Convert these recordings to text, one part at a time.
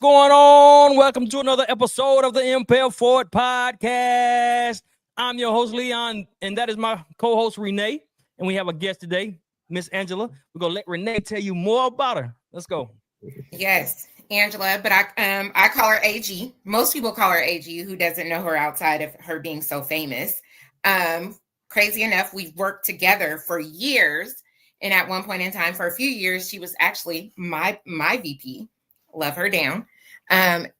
going on? Welcome to another episode of the Impel Forward Podcast. I'm your host, Leon, and that is my co-host, Renee. And we have a guest today, Miss Angela. We're going to let Renee tell you more about her. Let's go. Yes, Angela, but I call her AG. Most people call her AG, who doesn't know her outside of her being so famous. Crazy enough, we've worked together for years. And at one point in time, for a few years, she was actually my VP. Love her down.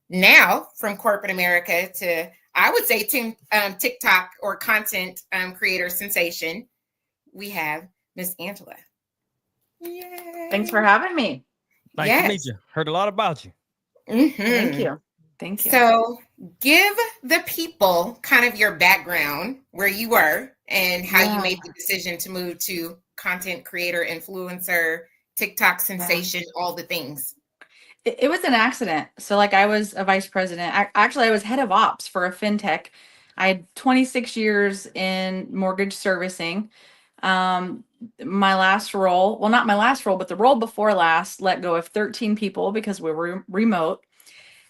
Now, from corporate America to, I would say, TikTok or content creator sensation, we have Miss Angela. Yay. Thanks for having me. Nice to meet you. Heard a lot about you. Mm-hmm. Thank you. Thank you. So give the people kind of your background, where you were and how you made the decision to move to content creator, influencer, TikTok sensation, all the things. It was an accident. So like I was a vice president. I was head of ops for a fintech. I had 26 years in mortgage servicing. My last role, well, not my last role, but the role before last, let go of 13 people because we were remote.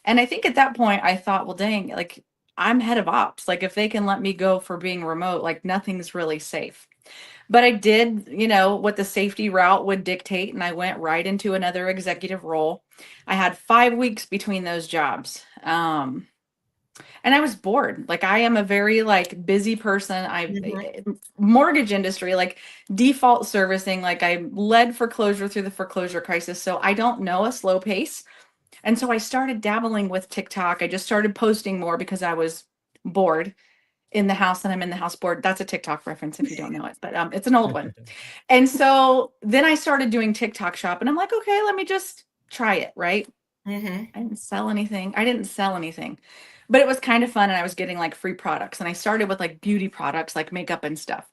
And I think at that point I thought, well, dang, like I'm head of ops. Like if they can let me go for being remote, like nothing's really safe. But I did, what the safety route would dictate, and I went right into another executive role. I had 5 weeks between those jobs. And I was bored. Like I am a very busy person. Mortgage industry, like default servicing, like I led foreclosure through the foreclosure crisis. So I don't know a slow pace. And so I started dabbling with TikTok. I just started posting more because I was bored in the house, and I'm in the house board. That's a TikTok reference if you don't know it, but it's an old one. And so then I started doing TikTok shop, and I'm like, okay, let me just try it. Right. Mm-hmm. I didn't sell anything, but it was kind of fun. And I was getting like free products, and I started with like beauty products, like makeup and stuff.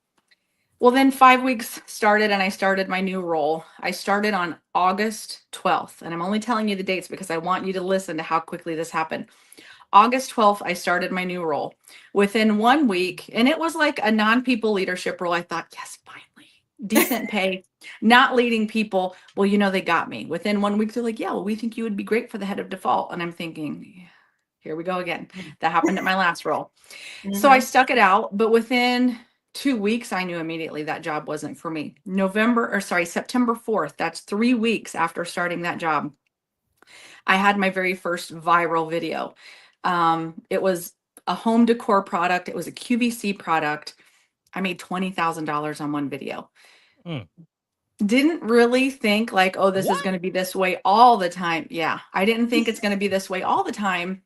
Well, then 5 weeks started, and I started my new role. I started on August 12th, and I'm only telling you the dates because I want you to listen to how quickly this happened. August 12th, I started my new role. Within 1 week, and it was like a non-people leadership role. I thought, yes, finally, decent pay, not leading people. Well, they got me. Within 1 week, they're like, yeah, well, we think you would be great for the head of default. And I'm thinking, here we go again. That happened at my last role. Mm-hmm. So I stuck it out, but within 2 weeks, I knew immediately that job wasn't for me. September 4th, that's 3 weeks after starting that job, I had my very first viral video. It was a home decor product. It was a QVC product. I made $20,000 on one video. Didn't really think like, oh, this is going to be this way all the time. Yeah, I didn't think it's going to be this way all the time,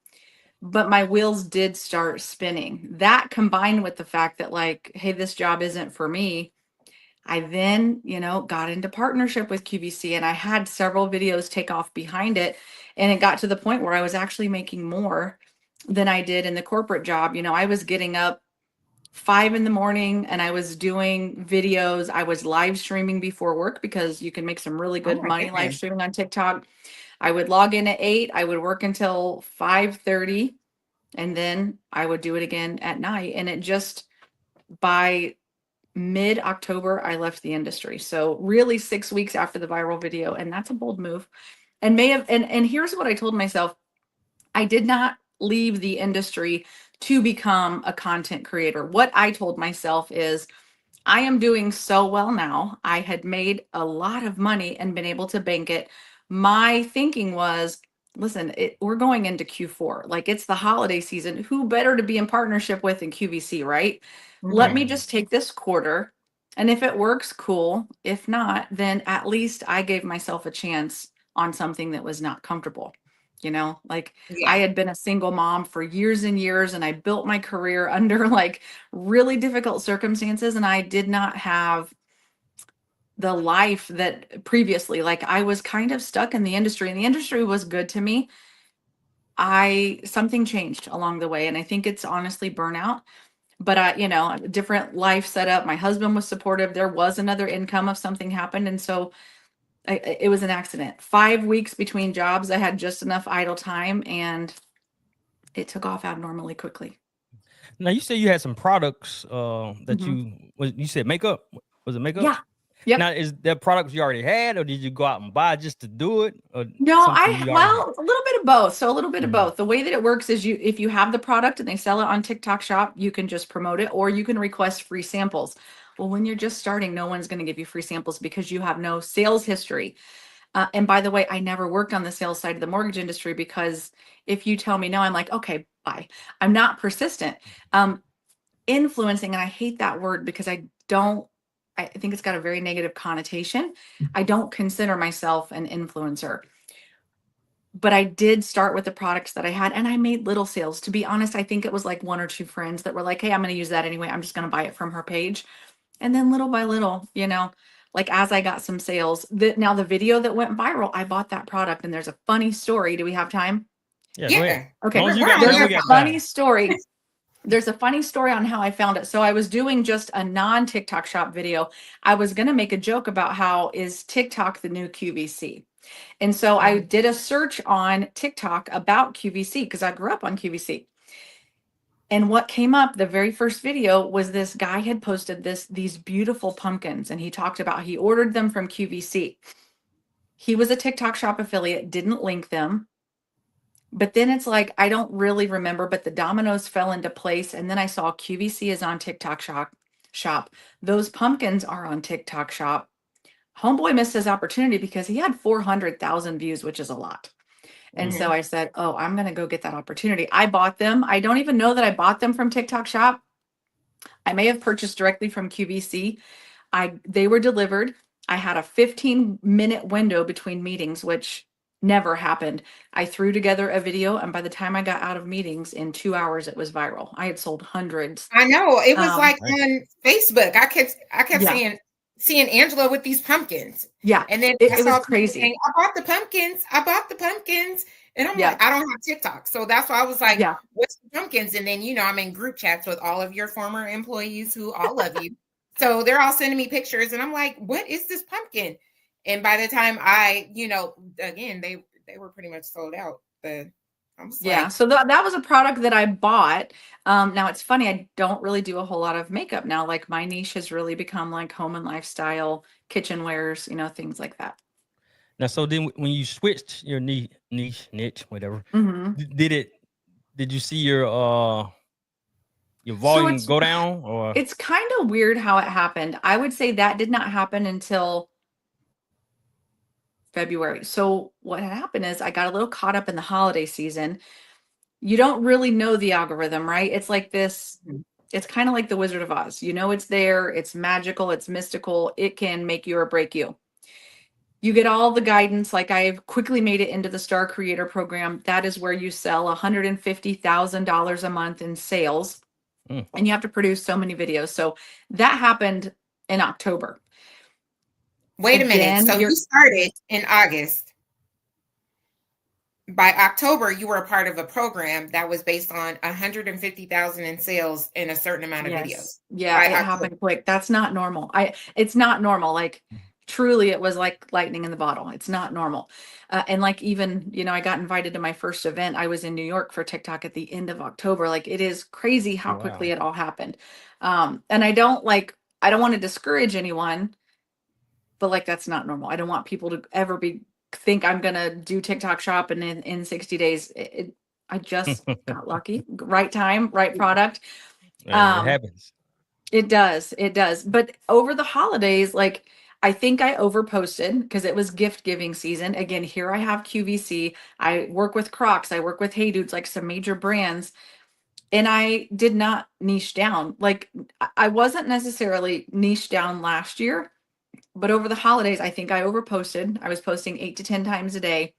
but my wheels did start spinning. That combined with the fact that like, hey, this job isn't for me. I then, got into partnership with QVC, and I had several videos take off behind it. And it got to the point where I was actually making more than I did in the corporate job. I was getting up 5 a.m. and I was doing videos. I was live streaming before work because you can make some really good money live streaming on TikTok. I would log in at 8. I would work until 5:30, and then I would do it again at night. And it just, by mid-October, I left the industry. So really 6 weeks after the viral video, and that's a bold move. And here's what I told myself. I did not leave the industry to become a content creator. What I told myself is, I am doing so well now. I had made a lot of money and been able to bank it. My thinking was, listen, we're going into Q4. Like it's the holiday season. Who better to be in partnership with than QVC, right? Mm-hmm. Let me just take this quarter. And if it works, cool. If not, then at least I gave myself a chance on something that was not comfortable. I had been a single mom for years and years, and I built my career under like really difficult circumstances. And I did not have the life that previously, like I was kind of stuck in the industry, and the industry was good to me. Something changed along the way. And I think it's honestly burnout, but a different life setup. My husband was supportive. There was another income if something happened. And so it was an accident. 5 weeks between jobs. I had just enough idle time, and it took off abnormally quickly. Now you said you had some products that you said makeup. Was it makeup? Yeah. Yep. Now, is there products you already had, or did you go out and buy just to do it? Or No, something you already well, a little bit of both. So a little bit of Mhm. both. The way that it works is if you have the product and they sell it on TikTok Shop, you can just promote it or you can request free samples. Well, when you're just starting, no one's going to give you free samples because you have no sales history. And by the way, I never worked on the sales side of the mortgage industry because if you tell me no, I'm like, okay, bye. I'm not persistent. Influencing, and I hate that word because I think it's got a very negative connotation. I don't consider myself an influencer. But I did start with the products that I had and I made little sales. To be honest, I think it was like one or two friends that were like, hey, I'm going to use that anyway. I'm just going to buy it from her page. And then little by little, like as I got some sales, now the video that went viral, I bought that product and there's a funny story. Do we have time? Yeah, go ahead. Yeah. Okay. As long as you We're got on time, There's here we a got funny time. story. There's a funny story on how I found it. So I was doing just a non-TikTok Shop video. I was going to make a joke about how is TikTok the new QVC? And so I did a search on TikTok about QVC because I grew up on QVC. And what came up, the very first video was this guy had posted these beautiful pumpkins and he talked about he ordered them from QVC. He was a TikTok Shop affiliate, didn't link them. But then it's like, I don't really remember, but the dominoes fell into place. And then I saw QVC is on TikTok Shop. Those pumpkins are on TikTok Shop. Homeboy missed his opportunity because he had 400,000 views, which is a lot. And so I said, oh, I'm going to go get that opportunity. I bought them. I don't even know that I bought them from TikTok Shop. I may have purchased directly from QVC. They were delivered. I had a 15-minute window between meetings, which never happened. I threw together a video, and by the time I got out of meetings, in 2 hours, it was viral. I had sold hundreds. I know. It was like Right. on Facebook. I kept Yeah. seeing Angela with these pumpkins. Yeah. And then It I was saw people crazy. saying, I bought the pumpkins. I bought the pumpkins. And I'm Yeah. like, I don't have TikTok. So that's why I was like, Yeah. what's the pumpkins? And then, I'm in group chats with all of your former employees who all love you. So they're all sending me pictures. And I'm like, what is this pumpkin? And by the time I, again, they were pretty much sold out. But I was Yeah. like, So that was a product that I bought. Now it's funny, I don't really do a whole lot of makeup now. Like my niche has really become like home and lifestyle, kitchenwares, things like that. Now, so then when you switched your niche, whatever, Mhm. did you see your So volume go down, or it's kind of weird how it happened. I would say that did not happen until February. So what had happened is I got a little caught up in the holiday season. You don't really know the algorithm, right? It's like this, Mhm. it's kind of like the Wizard of Oz. It's there, it's magical, it's mystical, it can make you or break you. You get all the guidance. Like I've quickly made it into the Star Creator Program. That is where you sell $150,000 a month in sales. Mm. And you have to produce so many videos. So that happened in October. wait a minute. Then So you started in August. By October, you were a part of a program that was based on 150,000 in sales in a certain amount of videos. Yeah, By it happened quick. That's not normal. It's not normal. Like truly, it was like lightning in the bottle. It's not normal. And like even, I got invited to my first event. I was in New York for TikTok at the end of October. Like it is crazy how quickly it all happened. And I don't want to discourage anyone, but like that's not normal. I don't want people to ever think I'm gonna do TikTok Shop and in 60 days I just got lucky. Right time, right product. it happens. It does. But over the holidays, like I think I overposted because it was gift giving season. Again, here I have QVC. I work with Crocs. I work with Hey Dudes, like some major brands. And I did not niche down. Like I wasn't necessarily niche down last year, but over the holidays, I think I overposted. I was posting 8 to 10 times a day.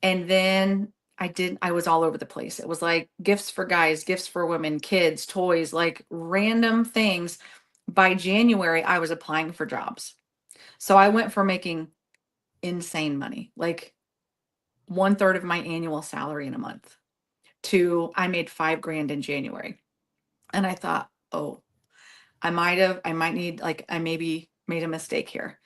And then I was all over the place. It was like gifts for guys, gifts for women, kids, toys, like random things. By January, I was applying for jobs. So I went from making insane money, like 1/3 of my annual salary in a month, to I made $5,000 in January. And I thought, oh, I might need, like, I maybe made a mistake here.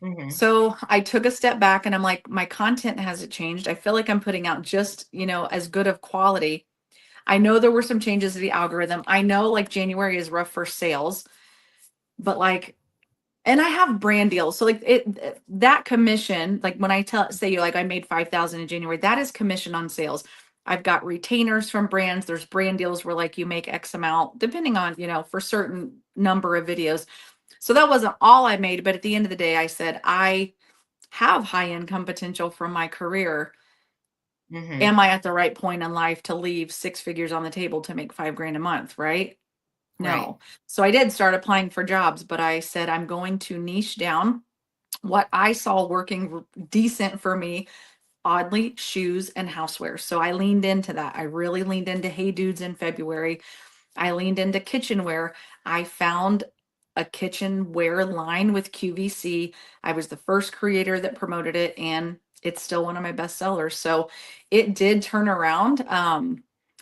Mhm. So I took a step back and I'm like, my content hasn't changed. I feel like I'm putting out just, as good of quality. I know there were some changes to the algorithm. I know like January is rough for sales, but like, And I have brand deals. So like that commission, like when I say you like I made 5,000 in January, that is commission on sales. I've got retainers from brands. There's brand deals where like you make X amount, depending on, for certain number of videos. So that wasn't all I made, but at the end of the day, I said, I have high income potential from my career. Am I at the right point in life to leave 6 figures on the table to make $5,000 a month? Right? No. Right. So I did start applying for jobs, but I said, I'm going to niche down what I saw working decent for me, oddly, shoes and housewares. So I leaned into that. I really leaned into Hey Dudes in February. I leaned into kitchenware. I found a kitchenware line with QVC. I was the first creator that promoted it, and it's still one of my best sellers. So it did turn around.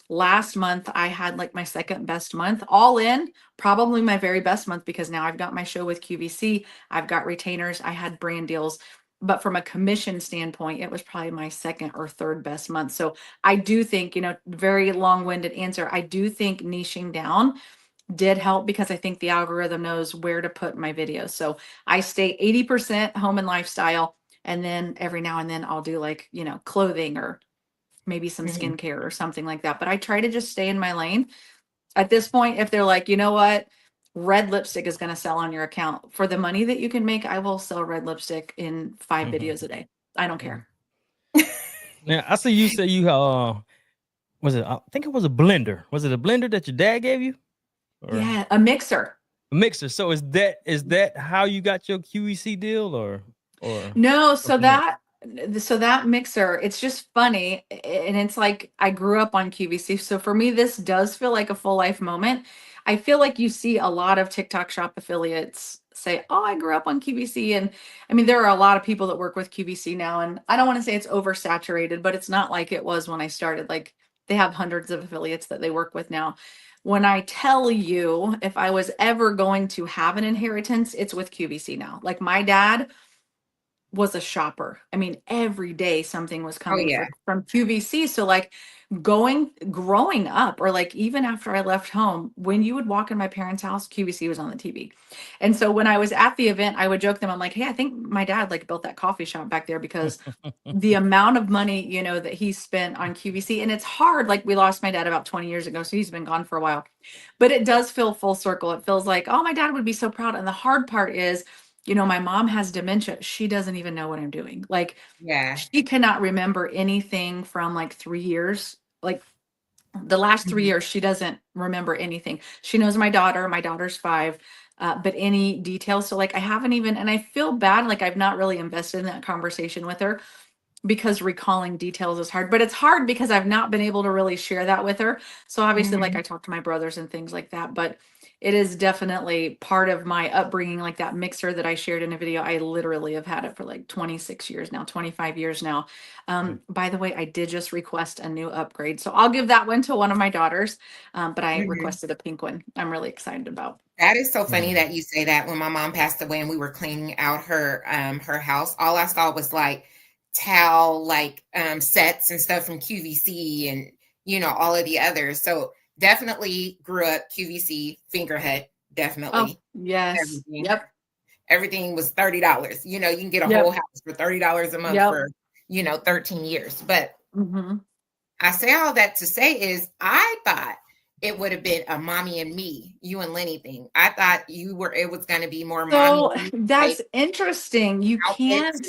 Last month I had like my second best month, all in, probably my very best month, because now I've got my show with QVC, I've got retainers, I had brand deals, but from a commission standpoint, it was probably my second or third best month. So I do think, very long-winded answer, I do think niching down did help, because I think the algorithm knows where to put my videos. So I stay 80% home and lifestyle, and then every now and then I'll do like, clothing or maybe some skincare or something like that. But I try to just stay in my lane. At this point, if they're like, you know what, red lipstick is going to sell on your account for the money that you can make, I will sell red lipstick in 5 videos a day. I don't care. Now I see you say you was it? I think it was a blender. Was it a blender that your dad gave you? Or Yeah, a mixer. a mixer. So is that how you got your QEC deal, or No, so something else? that mixer, it's just funny, and it's like I grew up on QVC. So for me, this does feel like a full life moment. I feel like you see a lot of TikTok shop affiliates say, "Oh, I grew up on QVC." And I mean, there are a lot of people that work with QVC now, and I don't want to say it's oversaturated, but it's not like it was when I started. Like they have hundreds of affiliates that they work with now. When I tell you, if I was ever going to have an inheritance, it's with QVC now. Like my dad was a shopper. I mean, every day something was Oh coming yeah. from QVC. So like growing up, or like even after I left home, when you would walk in my parents' house, QVC was on the TV. And so when I was at the event, I would joke them, I'm like, hey, I think my dad like built that coffee shop back there, because the amount of money, that he spent on QVC. And it's hard. Like we lost my dad about 20 years ago, so he's been gone for a while. But it does feel full circle. It feels like, oh, my dad would be so proud. And the hard part is, my mom has dementia. She doesn't even know what I'm doing. Like Yeah. she cannot remember anything from like 3 years. Like the last 3 years, she doesn't remember anything. She knows my daughter. My daughter's 5. But any details. So like I haven't even, and I feel bad. Like I've not really invested in that conversation with her, because recalling details is hard. But it's hard because I've not been able to really share that with her. So obviously, like I talk to my brothers and things like that, but it is definitely part of my upbringing. Like that mixer that I shared in a video, I literally have had it for like 26 years now, 25 years now. By the way, I did just request a new upgrade, so I'll give that one to one of my daughters. But I requested a pink one. I'm really excited about. That is so funny that you say that. When my mom passed away and we were cleaning out her house, all I saw was like towel sets and stuff from QVC and all of the others. So definitely grew up QVC, Fingerhut, definitely. Oh, yes. Everything. Yep. Everything was $30. You can get a whole house for $30 a month for 13 years. But I say all that to say is I thought it would have been a mommy and me, you and Lenny thing. I thought it was going to be more So mommy. that's interesting. You can't.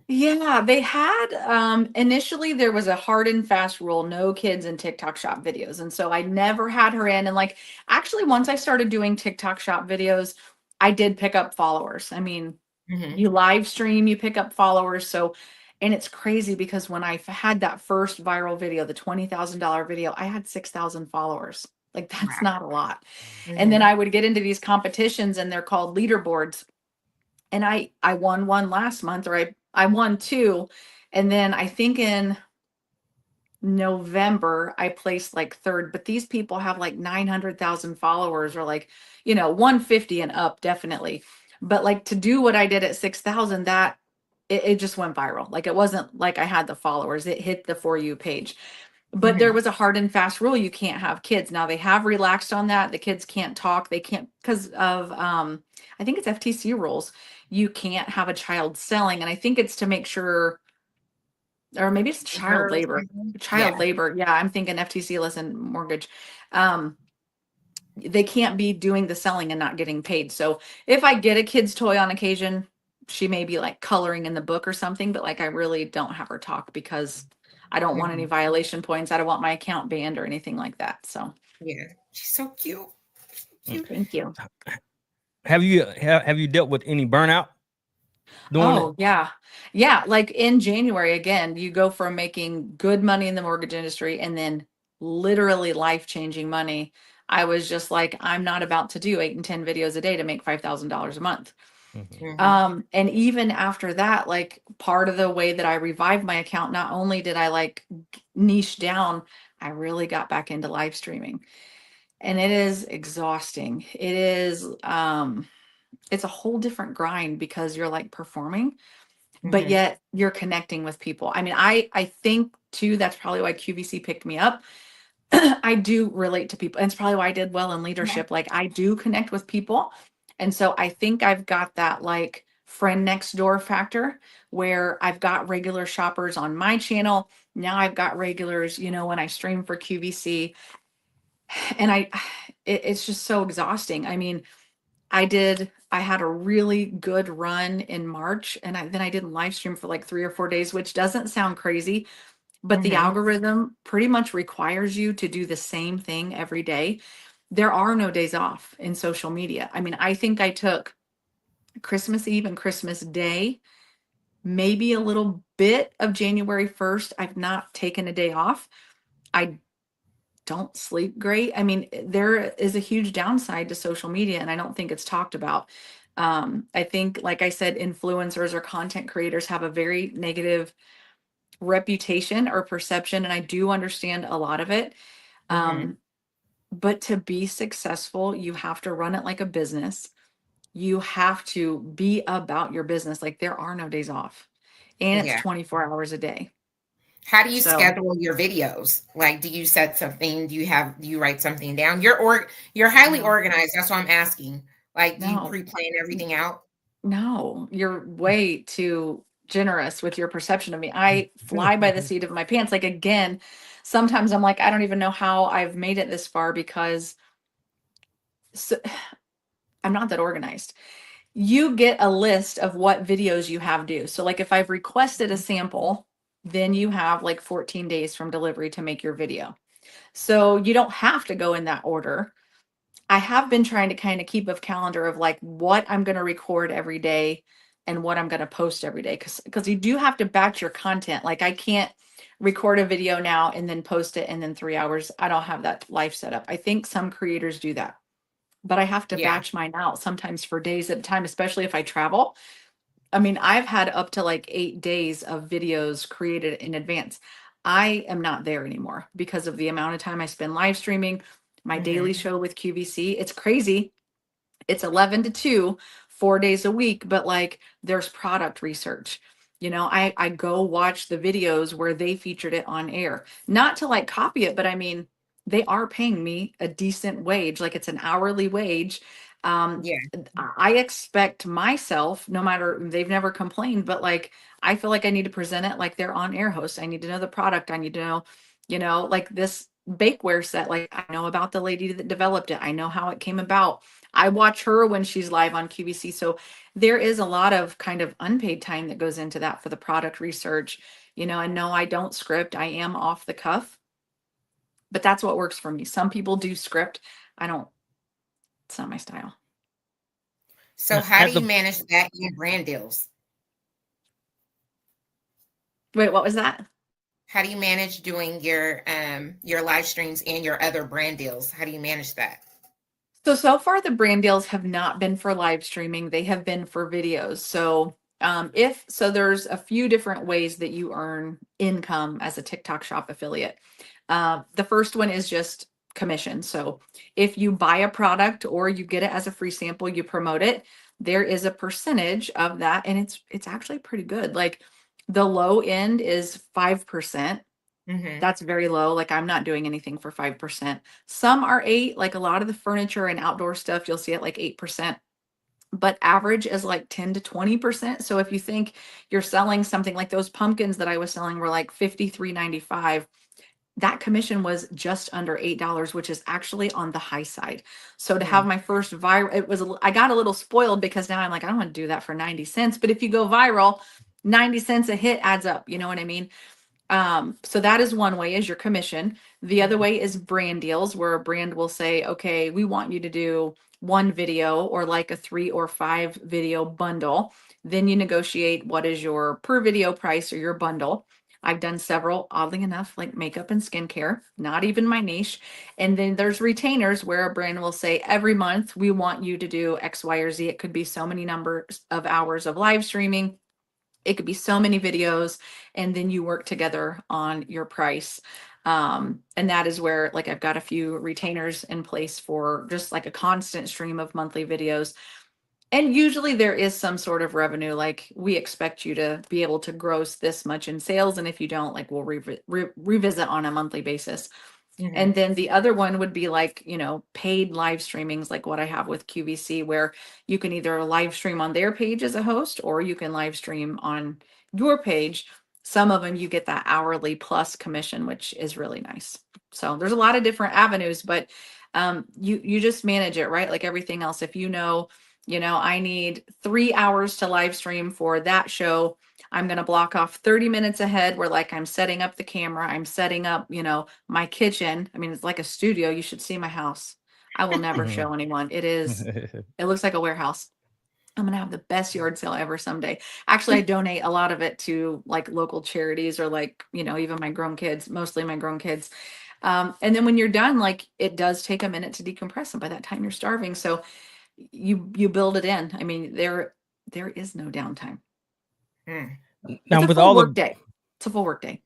Yeah, they had initially there was a hard and fast rule, no kids in TikTok shop videos. And so I never had her in. And like actually once I started doing TikTok shop videos, I did pick up followers. I mean, you live stream, you pick up followers. So, and it's crazy because when I had that first viral video, the $20,000 video, I had 6,000 followers. Like that's not a lot. And then I would get into these competitions, and they're called leaderboards. And I won one last month, or I won 2. And then I think in November, I placed like 3rd, but these people have like 900,000 followers, or like, 150 and up, definitely. But like to do what I did at 6,000, it just went viral. Like it wasn't like I had the followers, it hit the For You page. But there was a hard and fast rule, you can't have kids. Now they have relaxed on that. The kids can't talk. They can't, because of I think it's FTC rules. You can't have a child selling. And I think it's to make sure, or maybe it's child labor. Child labor. Yeah, I'm thinking FTC listen mortgage. They can't be doing the selling and not getting paid. So if I get a kid's toy on occasion, she may be like coloring in the book or something, but like I really don't have her talk because I don't want any violation points. I don't want my account banned or anything like that. So yeah, she's so cute. Thank you. Have you dealt with any burnout? Yeah. Like in January, again, you go from making good money in the mortgage industry and then literally life-changing money. I was just like, I'm not about to do 8 and 10 videos a day to make $5,000 a month. And even after that, like part of the way that I revived my account, not only did I like niche down, I really got back into live streaming, and it is exhausting. It is, it's a whole different grind because you're like performing, but yet you're connecting with people. I mean, I think too, that's probably why QVC picked me up. I do relate to people, and it's probably why I did well in leadership. Like I do connect with people. And so I think I've got that like friend next door factor where I've got regular shoppers on my channel. Now I've got regulars, you know, when I stream for QVC, and it's just so exhausting. I mean, I had a really good run in March, and then I didn't live stream for like 3 or 4 days, which doesn't sound crazy, but the algorithm pretty much requires you to do the same thing every day. There are no days off in social media. I mean, I think I took Christmas Eve and Christmas Day, maybe a little bit of January 1st. I've not taken a day off. I don't sleep great. I mean, there is a huge downside to social media, and I don't think it's talked about. I think, like I said, influencers or content creators have a very negative reputation or perception, and I do understand a lot of it. But to be successful, you have to run it like a business. You have to be about your business. Like there are no days off, and it's 24 hours a day. How do you schedule your videos? Like, do you set something? Do you write something down? You're highly organized. That's why I'm asking. Like, do you pre-plan everything out? No, you're way too generous with your perception of me. I fly by the seat of my pants. Like again, sometimes I'm like, I don't even know how I've made it this far because I'm not that organized. You get a list of what videos you have due. So like if I've requested a sample, then you have like 14 days from delivery to make your video. So you don't have to go in that order. I have been trying to kind of keep a calendar of like what I'm going to record every day and what I'm going to post every day. Because you do have to batch your content. Like I can't record a video now and then post it and then 3 hours. I don't have that life set up. I think some creators do that, but I have to batch mine out sometimes for days at a time, especially if I travel. I mean, I've had up to like 8 days of videos created in advance. I am not there anymore because of the amount of time I spend live streaming my daily show with QVC. It's crazy. It's 11 to 2, 4 days a week, but like there's product research. You know, I go watch the videos where they featured it on air, not to like copy it, but I mean, they are paying me a decent wage. Like it's an hourly wage. I expect myself, no matter, they've never complained, but like, I feel like I need to present it like they're on air hosts. I need to know the product. I need to know, you know, like this bakeware set, like I know about the lady that developed it. I know how it came about. I watch her when she's live on QVC. So there is a lot of kind of unpaid time that goes into that for the product research, you know, and no, I don't script. I am off the cuff, but that's what works for me. Some people do script. I don't, it's not my style. So how do you manage that in brand deals? Wait, what was that? How do you manage doing your live streams and your other brand deals? How do you manage that? So far the brand deals have not been for live streaming. They have been for videos. So there's a few different ways that you earn income as a TikTok Shop affiliate. The first one is just commission. So if you buy a product or you get it as a free sample, you promote it, there is a percentage of that. And it's actually pretty good. Like the low end is 5%. That's very low. Like I'm not doing anything for 5%. Some are 8, like a lot of the furniture and outdoor stuff, you'll see it like 8%. But average is like 10 to 20%. So if you think you're selling something like those pumpkins that I was selling were like $53.95, that commission was just under $8, which is actually on the high side. So to have my first viral, I got a little spoiled because now I'm like, I don't want to do that for 90 cents. But if you go viral, 90 cents a hit adds up. You know what I mean? So that is one way, is your commission. The other way is brand deals, where a brand will say, okay, we want you to do one video or like a 3 or 5 video bundle. Then you negotiate what is your per video price or your bundle. I've done several, oddly enough, like makeup and skincare, not even my niche. And then there's retainers where a brand will say, every month we want you to do X, Y, or Z. It could be so many numbers of hours of live streaming. It could be so many videos, and then you work together on your price. And that is where, like, I've got a few retainers in place for just like a constant stream of monthly videos. And usually there is some sort of revenue, like we expect you to be able to gross this much in sales. And if you don't, like we'll revisit on a monthly basis. And then the other one would be like, paid live streamings, like what I have with QVC, where you can either live stream on their page as a host, or you can live stream on your page. Some of them you get that hourly plus commission, which is really nice. So there's a lot of different avenues, but you just manage it, right? Like everything else. If I need 3 hours to live stream for that show, I'm going to block off 30 minutes ahead where like I'm setting up the camera, I'm setting up, my kitchen. I mean, it's like a studio. You should see my house. I will never show anyone. It looks like a warehouse. I'm going to have the best yard sale ever someday. Actually, I donate a lot of it to like local charities or like, even my grown kids, mostly my grown kids. And then when you're done, like it does take a minute to decompress. And by that time you're starving. So you build it in. I mean, there is no downtime. Now, it's with a full all work day. It's a full work day.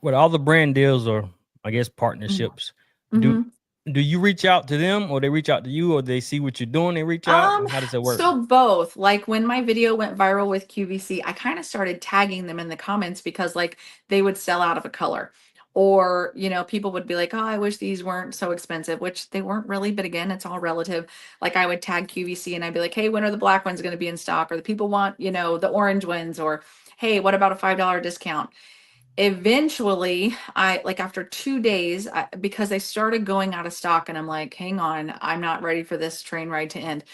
With all the brand deals, or I guess partnerships, do you reach out to them, or they reach out to you, or they see what you're doing, they reach out? How does it work? So both. Like when my video went viral with QVC, I kind of started tagging them in the comments because like they would sell out of a color. Or, people would be like, oh, I wish these weren't so expensive, which they weren't really. But again, it's all relative. Like I would tag QVC and I'd be like, hey, when are the black ones going to be in stock? Or the people want, the orange ones, or hey, what about a $5 discount? Eventually, after 2 days, because I started going out of stock and I'm like, hang on, I'm not ready for this train ride to end.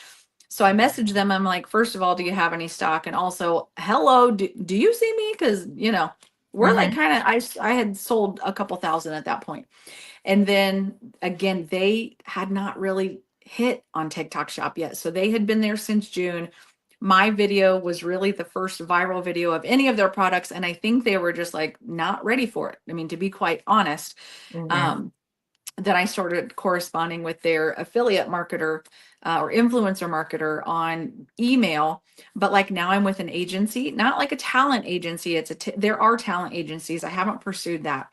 So I messaged them. I'm like, first of all, do you have any stock? And also, hello, do you see me? Because, we're like kind of, I had sold a couple thousand at that point. And then again, they had not really hit on TikTok Shop yet. So they had been there since June. My video was really the first viral video of any of their products. And I think they were just like not ready for it. I mean, to be quite honest, then I started corresponding with their affiliate marketer or influencer marketer on email. But like now I'm with an agency, not like a talent agency. There are talent agencies. I haven't pursued that.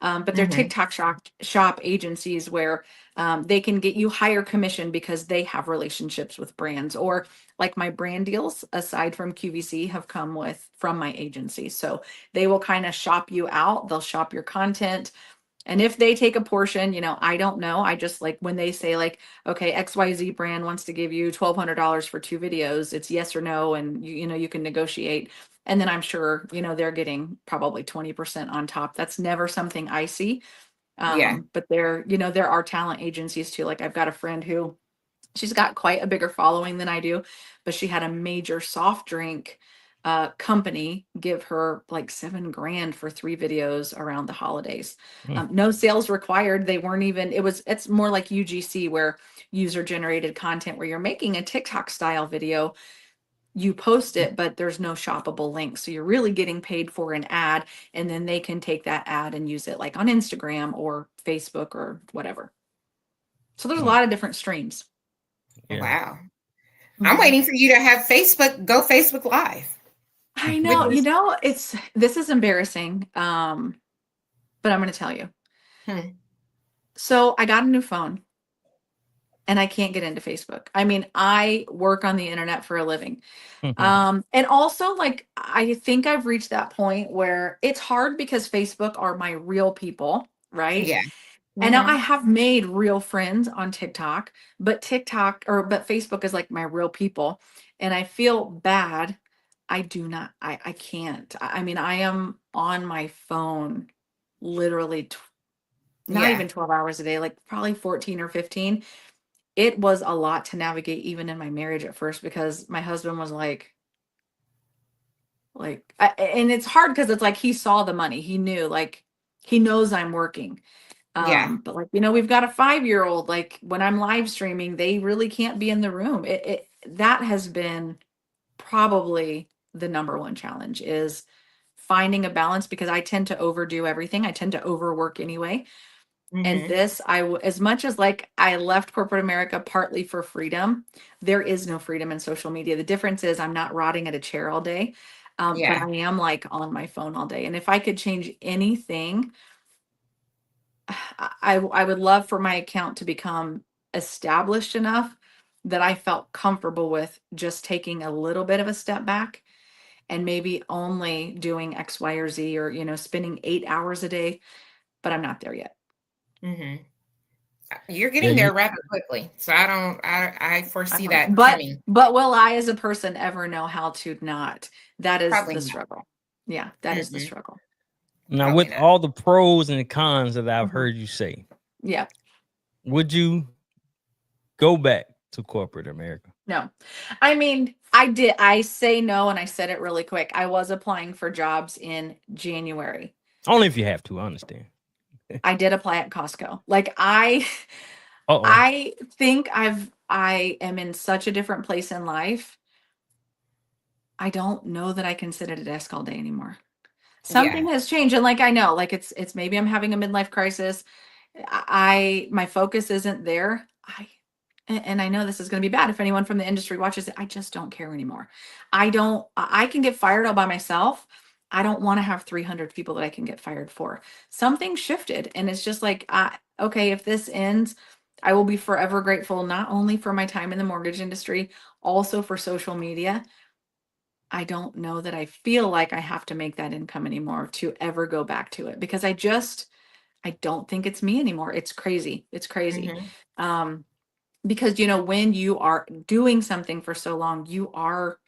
But they're TikTok shop agencies where they can get you higher commission because they have relationships with brands. Or like my brand deals, aside from QVC, have come from my agency. So they will kind of shop you out. They'll shop your content. And if they take a portion, I don't know. I just like when they say like, okay, XYZ brand wants to give you $1,200 for 2 videos, it's yes or no. And you can negotiate. And then I'm sure, they're getting probably 20% on top. That's never something I see. But there are talent agencies too. Like I've got a friend who, she's got quite a bigger following than I do, but she had a major soft drink company give her like $7,000 for 3 videos around the holidays. No sales required. They weren't even, it's more like UGC, where user generated content, where you're making a TikTok style video, you post it, but there's no shoppable link. So you're really getting paid for an ad, and then they can take that ad and use it like on Instagram or Facebook or whatever. So there's a lot of different streams. Yeah. Wow. I'm waiting for you to have go Facebook Live. I know, this is embarrassing. But I'm going to tell you. So I got a new phone and I can't get into Facebook. I mean, I work on the internet for a living. Mhm. And also, like, I think I've reached that point where it's hard because Facebook are my real people, right? Yeah. And now I Mhm. have made real friends on TikTok, but Facebook is like my real people. And I feel bad. I do not, I can't. I mean, I am on my phone literally not Yeah. even 12 hours a day, like probably 14 or 15. It was a lot to navigate even in my marriage at first because my husband was and it's hard because it's like he saw the money. He knew, like, he knows I'm working. Yeah. But like, we've got a 5-year-old, like when I'm live streaming, they really can't be in the room. That has been probably the number one challenge is finding a balance because I tend to overdo everything. I tend to overwork anyway. And Mhm. this, as much as like I left corporate America partly for freedom, there is no freedom in social media. The difference is I'm not rotting at a chair all day, but Yeah. I am like on my phone all day. And if I could change anything, I would love for my account to become established enough that I felt comfortable with just taking a little bit of a step back and maybe only doing X, Y, or Z or, spending 8 hours a day, but I'm not there yet. Mhm. You're Yeah, getting there rather quickly. So I I foresee know. that But coming. but will I as a person ever know how to not? That is Probably the not. struggle. Yeah, that is the Mm-mm. struggle. now Probably with not. all the pros and the cons that I've Mhm. heard you say, Yeah. would you go back to corporate America? No. I mean, I say no and I said it really quick. I was applying for jobs in January. Only if you have to. I understand. I did apply at Costco. Like I Uh-oh. I think I am in such a different place in life. I don't know that I can sit at a desk all day anymore. Something Yeah. has changed and like I know, like it's maybe I'm having a midlife crisis. My focus isn't there. And I know this is going to be bad if anyone from the industry watches it. I just don't care anymore. I can get fired all by myself. I don't want to have 300 people that I can get fired for. Something shifted and it's just like, okay, if this ends, I will be forever grateful, not only for my time in the mortgage industry, also for social media. I don't know that I feel like I have to make that income anymore to ever go back to it because I don't think it's me anymore. It's crazy. It's crazy. Mhm. Um, because when you are doing something for so long, you are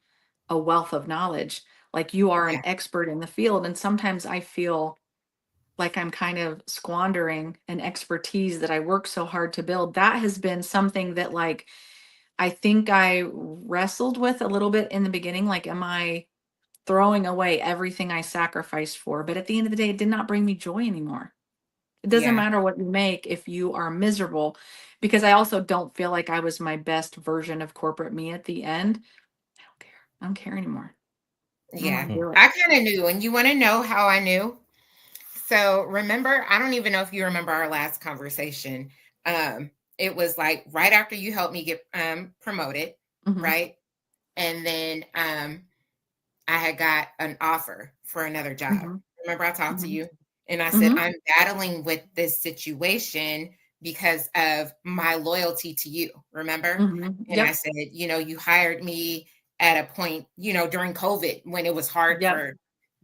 a wealth of knowledge. Like you are an Yeah. expert in the field. And sometimes I feel like I'm kind of squandering an expertise that I worked so hard to build. That has been something that like I think I wrestled with a little bit in the beginning. Like, am I throwing away everything I sacrificed for? But at the end of the day, it did not bring me joy anymore. It doesn't Yeah. matter what you make if you are miserable, because I also don't feel like I was my best version of corporate me at the end. I don't care. I don't care anymore. I don't Yeah. want to do it. I kind of knew. And you want to know how I knew? So remember, I don't even know if you remember our last conversation. It was like right after you helped me get promoted, Hmm. right? And then I had got an offer for another job. Hmm. Remember, I talked to Hmm. you and I said, Hmm. I'm battling with this situation because of my loyalty to you. Remember? Hmm. And I Yep. said, you hired me at a point, during COVID when it was hard Yep.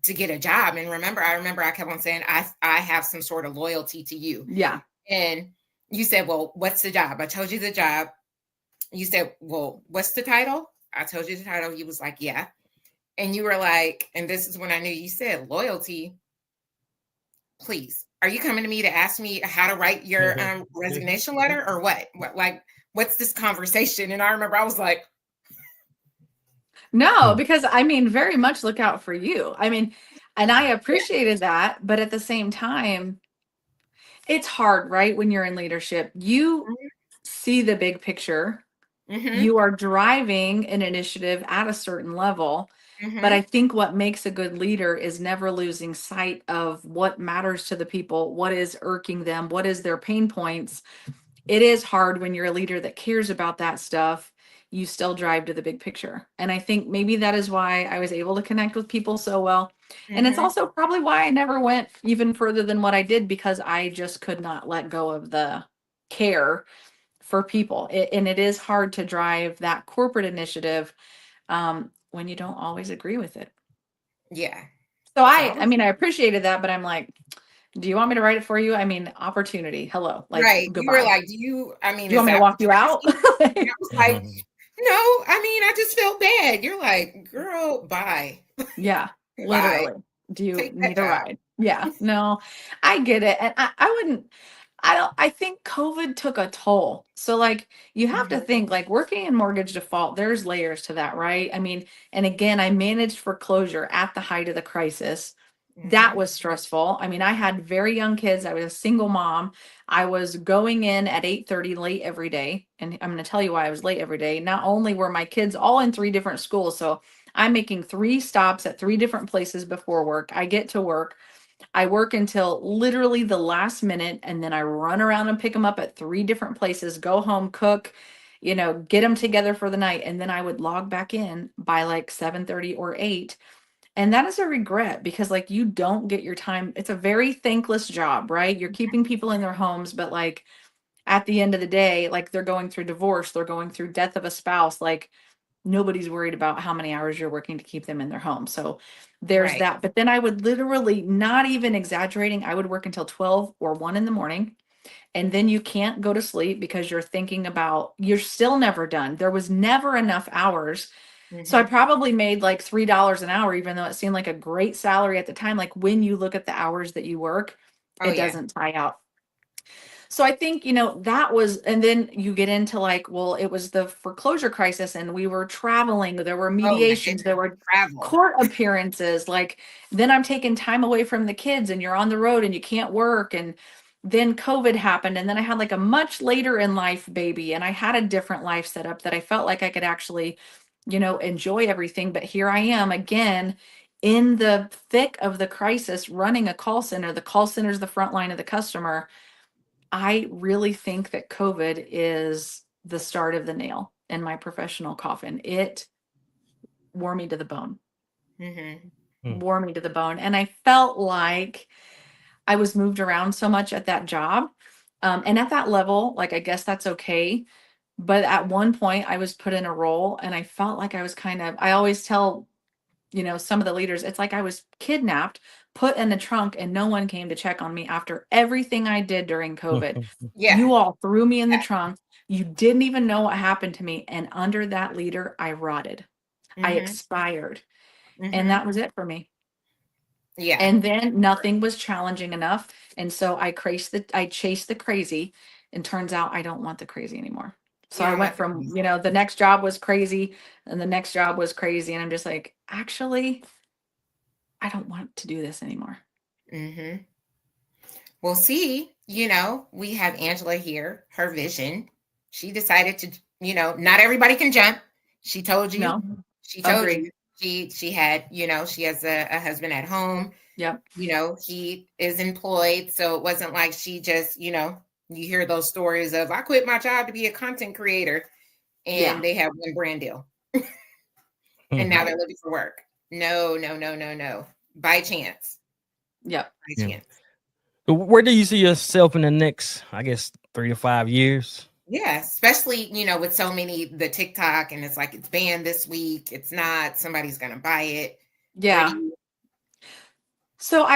to get a job. And I remember I kept on saying, I have some sort of loyalty to you. Yeah. And you said, well, what's the job? I told you the job. You said, well, what's the title? I told you the title. He was like, yeah. And you were like, and this is when I knew you said loyalty. Please, are you coming to me to ask me how to write your resignation letter or what? What's this conversation? And I remember I was like, No, Hmm. because I mean, very much look out for you. I mean, and I appreciated that, but at the same time, it's hard, right? When you're in leadership, you see the big picture. mm-hmm, You are driving an initiative at a certain level. But I mm-hmm, think what makes a good leader is never losing sight of what matters to the people, what is irking them, what is their pain points. It is hard when you're a leader that cares about that stuff. You still drive to the big picture. And I think maybe that is why I was able to connect with people so well. And it's mm-hmm. also probably why I never went even further than what I did because I just could not let go of the care for people. And it is hard to drive that corporate initiative when you don't always agree with it. Yeah. So So I mean, I appreciated that, but I'm like, do you want me to write it for you? I mean, opportunity. Hello. Like, right. You were goodbye. like, I Do mean, you is want me to that walk what you you're out? asking? And I was like, no, I mean, I just felt bad. You're like, girl, bye. Yeah, Bye. literally. Do you Take that need a job. ride? Yeah, no, I get it. And I wouldn't, I think COVID took a toll. So like you have to Mhm. think like working in mortgage default, there's layers to that, right? I mean, and again, I managed foreclosure at the height of the crisis. That Mhm. was stressful. I mean, I had very young kids. I was a single mom. I was going in at 8:30 late every day. And I'm going to tell you why I was late every day. Not only were my kids all in 3 different schools, so I'm making 3 stops at 3 different places before work. I get to work. I work until literally the last minute, and then I run around and pick them up at 3 different places, go home, cook, get them together for the night. And then I would log back in by like 7:30 or 8. And that is a regret because like you don't get your time. It's a very thankless job, right? You're keeping people in their homes, but like at the end of the day, like they're going through divorce, they're going through death of a spouse, like nobody's worried about how many hours you're working to keep them in their home. So there's Right. that. But then I would literally, not even exaggerating, I would work until 12 or 1 in the morning. And then you can't go to sleep because you're thinking about, you're still never done. There was never enough hours. So I Mhm. probably made like $3 an hour, even though it seemed like a great salary at the time. Like when you look at the hours that you work, Oh it yeah. doesn't tie out. So I think, that was, and then you get into like, well, it was the foreclosure crisis and we were traveling, there were Oh my mediations, there goodness. were Travel. court appearances. Like then I'm taking time away from the kids and you're on the road and you can't work. And then COVID happened. And then I had like a much later in life baby and I had a different life set up that I felt like I could actually, enjoy everything. But here I am again in the thick of the crisis running a call center. The call center is the front line of the customer. I really think that COVID is the start of the nail in my professional coffin. It wore me to the bone, Mhm. wore me to the bone. And I felt like I was moved around so much at that job. And at that level, like, I guess that's okay. But at one point, I was put in a role and I felt like I was I always tell, some of the leaders, it's like I was kidnapped, put in the trunk, and no one came to check on me after everything I did during COVID. Yeah. You all threw me in the trunk. You didn't even know what happened to me. And under that leader, I rotted. I Mhm. expired. And Mhm. that was it for me. Yeah. And then nothing was challenging enough. And so I chased the crazy. And turns out I don't want the crazy anymore. So You I don't went want the from, peace. the next job was crazy and the next job was crazy. And I'm just like, actually, I don't want to do this anymore. Mhm. Well, see, we have Angela here, her vision. She decided to, not everybody can jump. She told you. No, She told agree. you. She had, she has a husband at home. Yep. He is employed. So it wasn't like she just, you hear those stories of I quit my job to be a content creator Yeah. and they have one brand deal and now they're looking for work. No, no, no, no, no. By chance. Yep. By Yeah. chance. So where do you see yourself in the next, I guess, 3 to 5 years? Yeah, especially, with so many the TikTok and it's like it's banned this week. It's not, somebody's gonna buy it. Where do Yeah. you So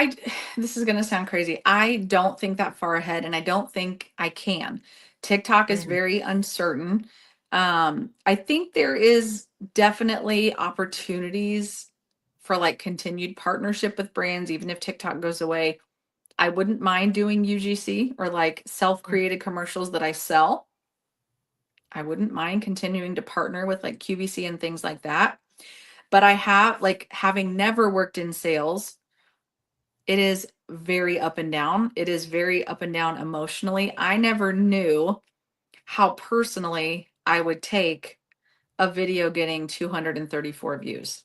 this is going to sound crazy. I don't think that far ahead and I don't think I can. TikTok is Mhm. very uncertain. I think there is definitely opportunities for like continued partnership with brands, even if TikTok goes away. I wouldn't mind doing UGC or like self-created commercials that I sell. I wouldn't mind continuing to partner with like QVC and things like that. But I have like having never worked in sales, it is very up and down. It is very up and down emotionally. I never knew how personally I would take a video getting 234 views.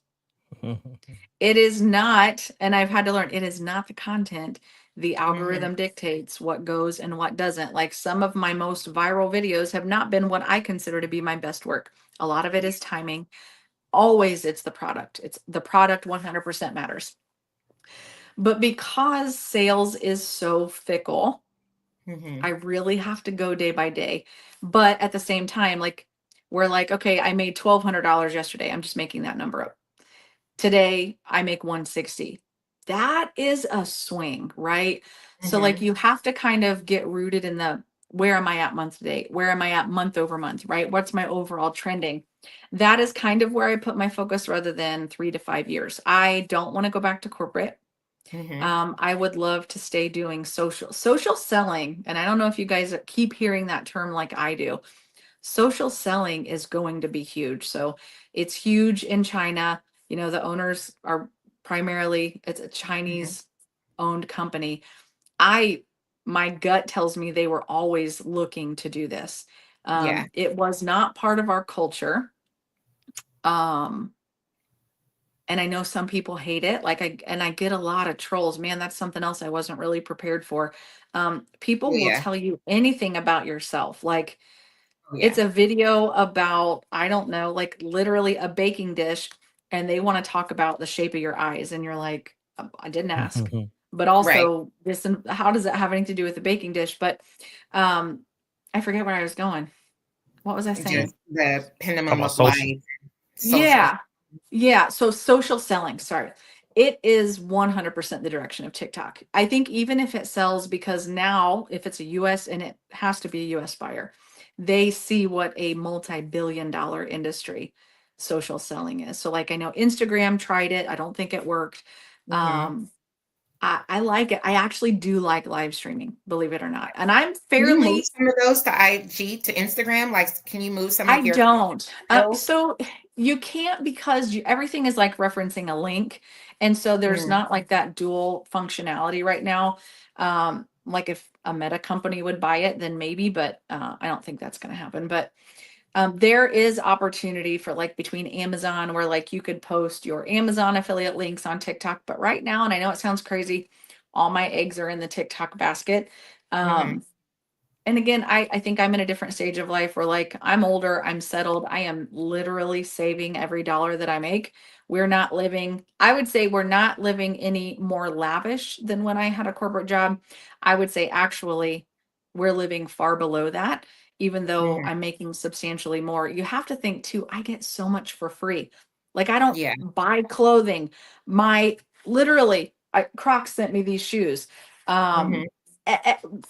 It is not, and I've had to learn, it is not the content. The Mhm. algorithm dictates what goes and what doesn't. Like some of my most viral videos have not been what I consider to be my best work. A lot of it is timing. Always it's the product. It's the product 100% matters. But because sales is so fickle, Mhm. I really have to go day by day. But at the same time, like we're like, okay, I made $1,200 yesterday. I'm just making that number up. Today I make 160. That is a swing, right? So like Mhm. you have to kind of get rooted in the where am I at month to date? Where am I at month over month, right? What's my overall trending? That is kind of where I put my focus rather than 3 to 5 years. I don't want to go back to corporate. Mhm. I would love to stay doing social selling. And I don't know if you guys keep hearing that term like I do. Social selling is going to be huge. So it's huge in China. You know, the owners are primarily, it's a Mhm. Chinese owned company. I, my gut tells me they were always looking to do this. Yeah. It was not part of our culture. Um, and I know some people hate it. I get a lot of trolls. Man, that's something else I wasn't really prepared for. Oh, People will yeah. tell you anything about yourself. Like Oh, it's yeah. a video about, I don't know, like literally a baking dish, and they want to talk about the shape of your eyes. And you're like, I didn't ask. But Right. also this, and how does that have anything to do with the baking dish? But um, I forget where I was going. What was I saying? Just the Talk minimum about of social. life, social. Yeah. Yeah. So social selling, sorry. It is 100% the direction of TikTok. I think even if it sells, because now if it's a US and it has to be a US buyer, they see what a multi-billion dollar industry social selling is. So like I know Instagram tried it. I don't think it worked. Mhm. Um, I like it. I actually do like live streaming, believe it or not. And I'm Can you move fairly some of those to IG, to Instagram? Like, can you move some I of your don't. videos? So you can't because everything is like referencing a link. And so there's Mm. not like that dual functionality right now. Like if a Meta company would buy it, then maybe, but I don't think that's going to happen. But there is opportunity for like between Amazon where like you could post your Amazon affiliate links on TikTok. But right now, and I know it sounds crazy, all my eggs are in the TikTok basket. Mhm. Um, and again, I think I'm in a different stage of life where like I'm older, I'm settled. I am literally saving every dollar that I make. We're not living, I would say we're not living any more lavish than when I had a corporate job. I would say actually we're living far below that, even though Mhm. I'm making substantially more. You have to think too, I get so much for free. Like I don't Yeah. buy clothing. My literally, Crocs sent me these shoes. Mhm. Um,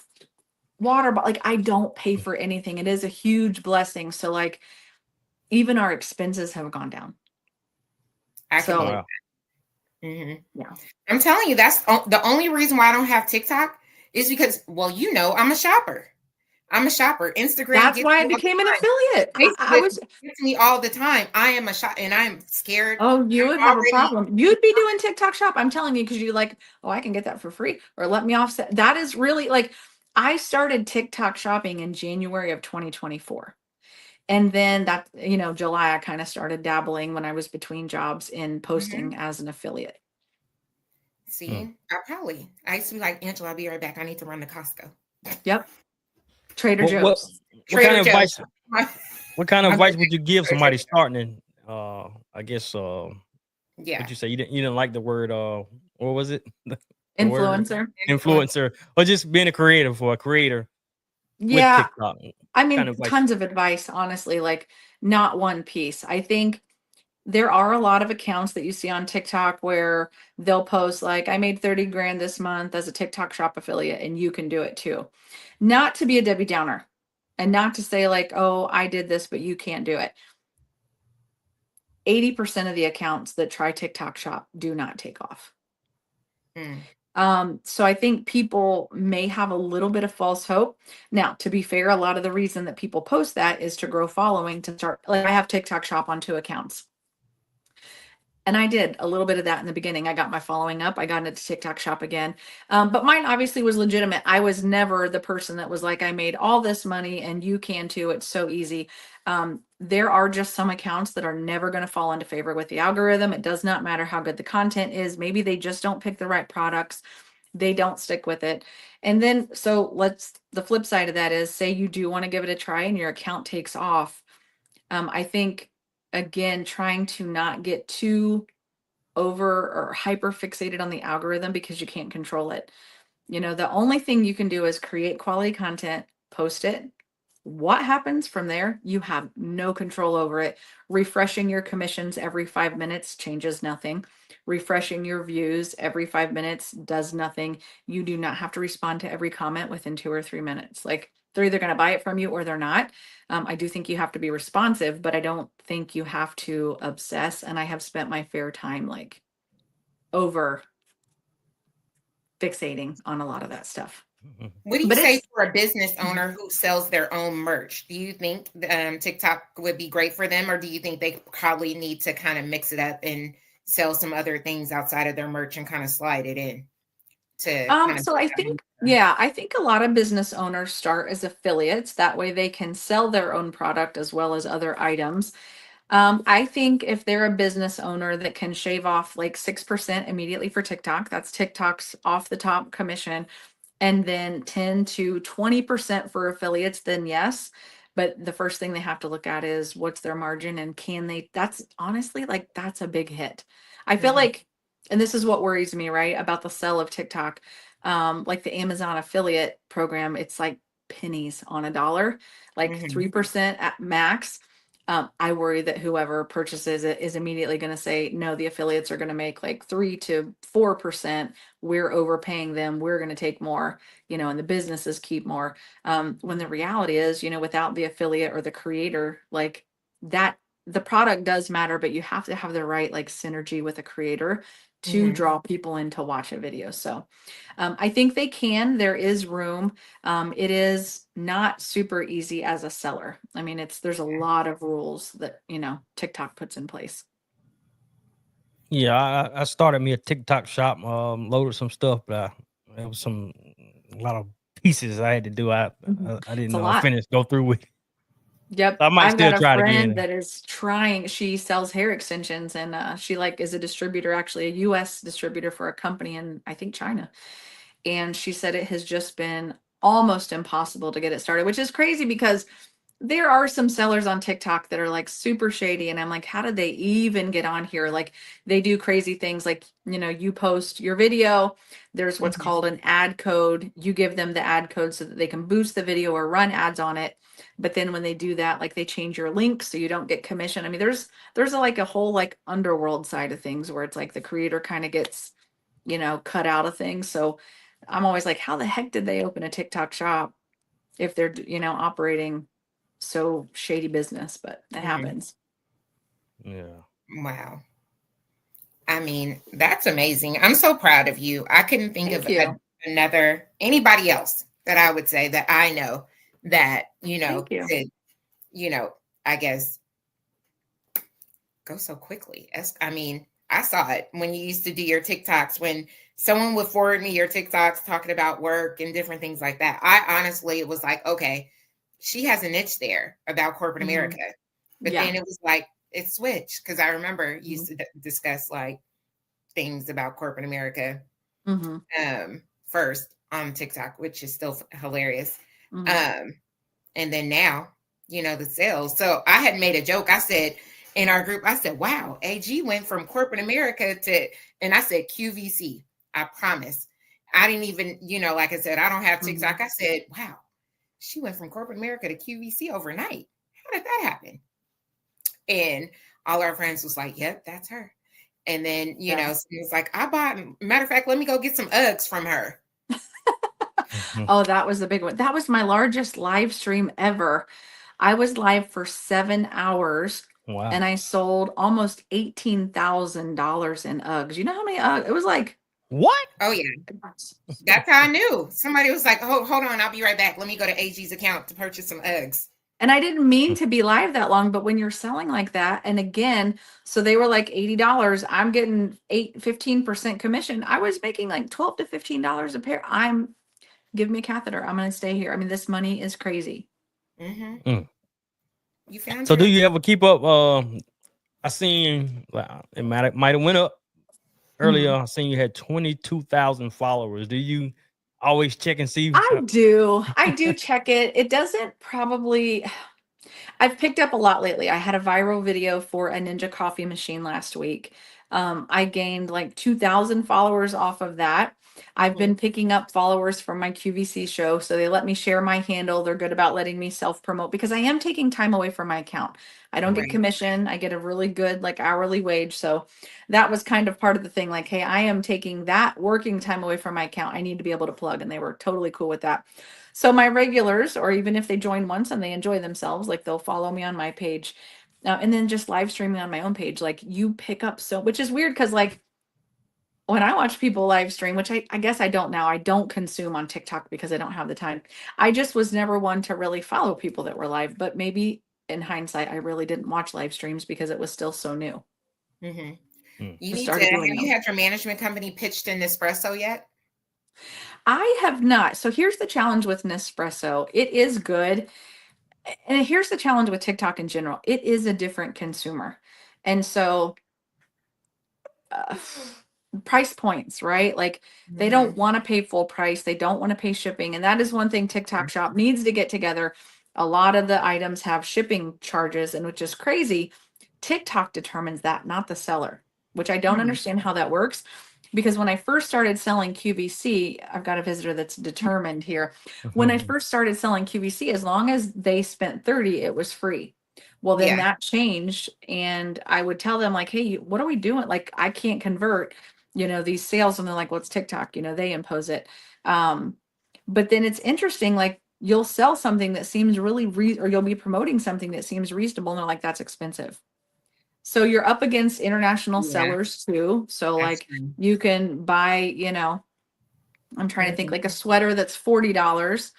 water, but like I don't pay for anything. It is a huge blessing. So like even our expenses have gone down. I can believe So Wow. that. Mhm. yeah, I'm telling you, that's the only reason why I don't have TikTok is because, well, I'm a shopper. I'm a shopper. Instagram that's gets why I me all became an the time. affiliate. I Facebook was, gets me all the time. I am a shop, and I'm scared. oh, you would I'm have a already. problem. You'd be doing TikTok shop. I'm telling you, because you like, oh, I can get that for free or let me offset. That is really like, I started TikTok shopping in January of 2024. And then that, July, I kind of started dabbling when I was between jobs in Mhm. posting as an affiliate. Hmm. See, I used to be like, Angela, I'll be right back. I need to run to Costco. Yep. Trader What what Joe's. what kind Trader of Joe's. advice? What kind of I'm going advice would to you give Trader somebody Joe's. starting? In, I guess. Yeah. What you say? You didn't like the word. What was it? The word Influencer. Influence. influencer, or just being a creative for a creator with Yeah, TikTok. I Kind mean, of advice. tons of advice, honestly, like not one piece. I think there are a lot of accounts that you see on TikTok where they'll post like, I made 30 grand this month as a TikTok shop affiliate, and you can do it too. Not to be a Debbie Downer and not to say like, oh, I did this, but you can't do it. 80% of the accounts that try TikTok shop do not take off. Mm. So I think people may have a little bit of false hope. Now, to be fair, a lot of the reason that people post that is to grow following, to start, like I have TikTok shop on 2 accounts. And I did a little bit of that in the beginning. I got my following up. I got into TikTok shop again. But mine obviously was legitimate. I was never the person that was like, I made all this money and you can too. It's so easy. There are just some accounts that are never going to fall into favor with the algorithm. It does not matter how good the content is. Maybe they just don't pick the right products. They don't stick with it. And then, so the flip side of that is say you do want to give it a try and your account takes off. I think again, trying to not get too over or hyper fixated on the algorithm because you can't control it. You know, the only thing you can do is create quality content, post it. What happens from there, you have no control over it. Refreshing your commissions every 5 minutes changes nothing. Refreshing your views every 5 minutes does nothing. You do not have to respond to every comment within 2 or 3 minutes. Like, they're either going to buy it from you or they're not. I do think you have to be responsive, but I don't think you have to obsess. And I have spent my fair time like over fixating on a lot of that stuff. What do you But say it's for a business owner who sells their own merch? Do you think TikTok would be great for them, or do you think they probably need to kind of mix it up and sell some other things outside of their merch and kind of slide it in to kind of so I think, yeah, I think a lot of business owners start as affiliates. That way they can sell their own product as well as other items. I think if they're a business owner that can shave off like 6% immediately for TikTok, that's TikTok's off the top commission, and then 10 to 20% for affiliates, then yes. But the first thing they have to look at is what's their margin and can they, that's honestly like, that's a big hit. I feel Mhm. like, and this is what worries me, right? About the sell of TikTok. Like the Amazon affiliate program, it's like pennies on a dollar, like Mhm. 3% at max. I worry that whoever purchases it is immediately going to say, no, the affiliates are going to make like 3 to 4%. We're overpaying them. We're going to take more, you know, and the businesses keep more. When the reality is, you know, without the affiliate or the creator, like that, the product does matter, but you have to have the right like synergy with a creator to Mhm. draw people in to watch a video. So I think they can. There is room. It is not super easy as a seller. I mean, there's a lot of rules that, you know, TikTok puts in place. Yeah, I started me a TikTok shop, loaded some stuff, but there was a lot of pieces I had to do. Mhm. I didn't It's a lot. go through with. Yep. I might I've still got a try it friend again. that is trying, she sells hair extensions and she like is a distributor, actually a US distributor for a company in I think China. And she said it has just been almost impossible to get it started, which is crazy because there are some sellers on TikTok that are like super shady. And I'm like, how did they even get on here? Like they do crazy things like, you know, you post your video, there's what's Mhm. called an ad code. You give them the ad code so that they can boost the video or run ads on it. But then when they do that, like they change your link so you don't get commission. I mean, there's like a whole like underworld side of things where it's like the creator kind of gets, you know, cut out of things. So I'm always like, how the heck did they open a TikTok shop if they're, you know, operating so shady business? But it Mhm. happens. Yeah. Wow. I mean, that's amazing. I'm so proud of you. I couldn't think Thank of you. anybody else that I would say that I know that, Thank you. could, you know, I guess go so quickly. I mean, I saw it when you used to do your TikToks, when someone would forward me your TikToks talking about work and different things like that. I honestly was like, okay, she has a niche there about corporate Mhm. America. But Yeah. then it was like it switched because I remember you used Mhm. to discuss like things about corporate America Mhm. first on TikTok, which is still hilarious. Mhm. Um, and then now, the sales. So I had made a joke. I said in our group, I said, wow, AG went from corporate America to, and I said QVC. I promise. I didn't even, like I said, I don't have TikTok. Mhm. I said, wow, she went from corporate America to QVC overnight. How did that happen? And all our friends was like, yep, that's her. And then, Yeah. it was like, matter of fact, let me go get some Uggs from her. Mhm. Oh, that was the big one. That was my largest live stream ever. I was live for 7 hours and Wow. I sold almost $18,000 in Uggs. You know how many Uggs? It was like, What? Oh, yeah. That's how I knew. Somebody was like, hold on, I'll be right back. Let me go to AG's account to purchase some Uggs. and I didn't mean to be live that long, but when you're selling like that, and again, so they were like $80, I'm getting 15% commission. I was making like $12 to $15 a pair. Give me a catheter. I'm going to stay here. I mean, this money is crazy. Mm-hmm. Mm. You found So, do your you ever keep up? I seen it might have went up earlier. Mhm. I seen you had 22,000 followers. Do you always check and see? I do. I do check it. It doesn't probably, I've picked up a lot lately. I had a viral video for a Ninja coffee machine last week. I gained like 2,000 followers off of that. I've been picking up followers from my QVC show. So they let me share my handle. They're good about letting me self promote because I am taking time away from my account. I don't get Right. commission. I get a really good like hourly wage. So that was kind of part of the thing. Like, hey, I am taking that working time away from my account. I need to be able to plug. And they were totally cool with that. So my regulars, or even if they join once and they enjoy themselves, like they'll follow me on my page. And then just live streaming on my own page, like you pick up so, which is weird because like when I watch people live stream, which I guess I don't now, I don't consume on TikTok because I don't have the time. I just was never one to really follow people that were live, but maybe in hindsight, I really didn't watch live streams because it was still so new. Mm-hmm. Mm. You I need to, started have doing you them. had your management company pitched in Nespresso yet? I have not. So here's the challenge with Nespresso. It is good. And here's the challenge with TikTok in general. It is a different consumer. And so price points, right? Like they don't want to pay full price. They don't want to pay shipping. And that is one thing TikTok Shop needs to get together. A lot of the items have shipping charges, and which is crazy. TikTok determines that, not the seller, which I don't Mhm. understand how that works. Because when I first started selling QVC, I've got a visitor that's determined here. When I first started selling QVC, as long as they spent 30, it was free. Well, then Yeah. that changed, and I would tell them like, "Hey, what are we doing? Like, I can't convert, these sales." And they're like, "Well, it's TikTok, they impose it." But then it's interesting, like you'll sell something that seems really or you'll be promoting something that seems reasonable, and they're like, "That's expensive." So you're up against international Yeah. sellers too. So That's like true. you can buy, I'm trying to think Mhm. like a sweater that's $40,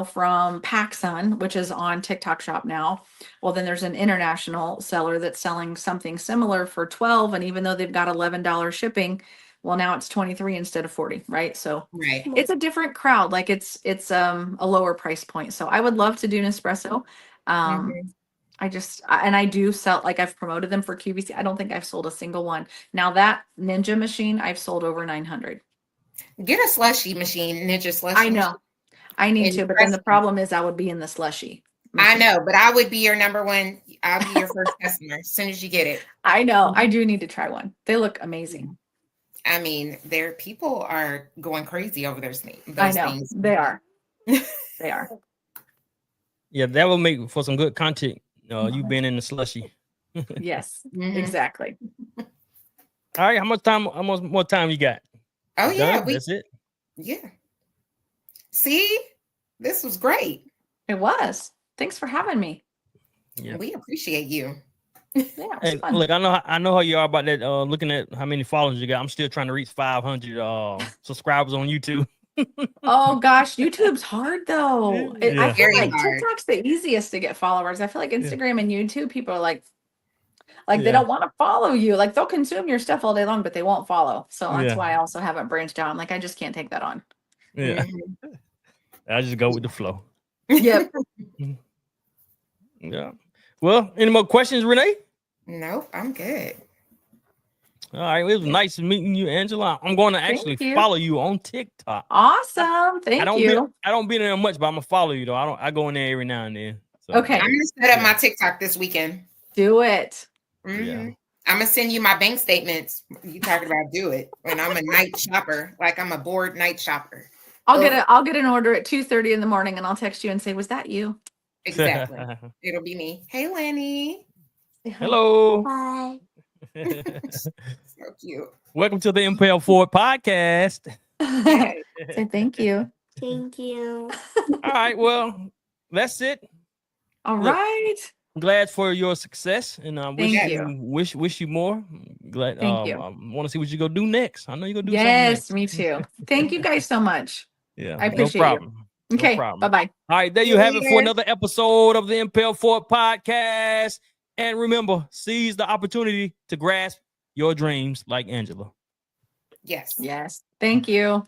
from PacSun, which is on TikTok Shop now. Well, then there's an international seller that's selling something similar for 12. And even though they've got $11 shipping, well, now it's 23 instead of 40, right? So Right. it's a different crowd. Like it's a lower price point. So I would love to do Nespresso. Mhm. And I do sell, like I've promoted them for QVC. I don't think I've sold a single one. Now that Ninja machine, I've sold over 900. Get a slushy machine, Ninja slushy. I know. I need And to, but then the trust me. problem is I would be in the slushy. I machine. know, but I would be your number one. I'll be your first customer as soon as you get it. I know. I do need to try one. They look amazing. I mean, people are going crazy over those I know. things. They are. They are. Yeah, that will make for some good content. You been in the slushy. Yes, Mhm. exactly. All right, how much more time you got? Oh yeah, Done? That's it. yeah. See, this was great. It was. Thanks for having me. Yeah. We appreciate you. Yeah, it was And fun. look, I know how you are about that. Looking at how many followers you got, I'm still trying to reach 500 subscribers on YouTube. Oh gosh, YouTube's hard though. I Yeah. feel Very like hard. TikTok's the easiest to get followers. I feel like Instagram and YouTube, people are like they Yeah. don't want to follow you. Like they'll consume your stuff all day long, but they won't follow. So that's Yeah. why I also haven't branched out. I'm like, I just can't take that on. Yeah. Mhm. I just go with the flow. Yep. Yeah. Well, any more questions, Renee? Nope, I'm good. All right. It was nice meeting you, Angela. I'm going to actually you. follow you on TikTok. Awesome. Thank you. I don't be in there much, but I'm gonna follow you though. I go in there every now and then. So, Okay. I'm gonna set up Yeah. my TikTok this weekend. Do it. Mhm. Yeah. I'm gonna send you my bank statements. You talking about do it? And I'm a night shopper, like I'm a bored night shopper. I'll get an order at 2:30 in the morning and I'll text you and say, was that you? Exactly. It'll be me. Hey, Lenny. Hello. Bye. So cute. Welcome to the Impel Forward podcast. Yes. Say thank you. Thank you. All right. Well, that's it. All Look, right. I'm glad for your success, and I wish Thank you wish you more. Glad. Thank you. I want to see what you go do next. I know you're gonna do Yes, something me too. Thank you guys so much. next. Yeah. I appreciate you. no problem. Okay. No problem. Bye-bye. All right, there you have it for Cheers. another episode of the Impel Forward podcast. And remember, seize the opportunity to grasp your dreams like Angela. Yes. Yes. Thank you.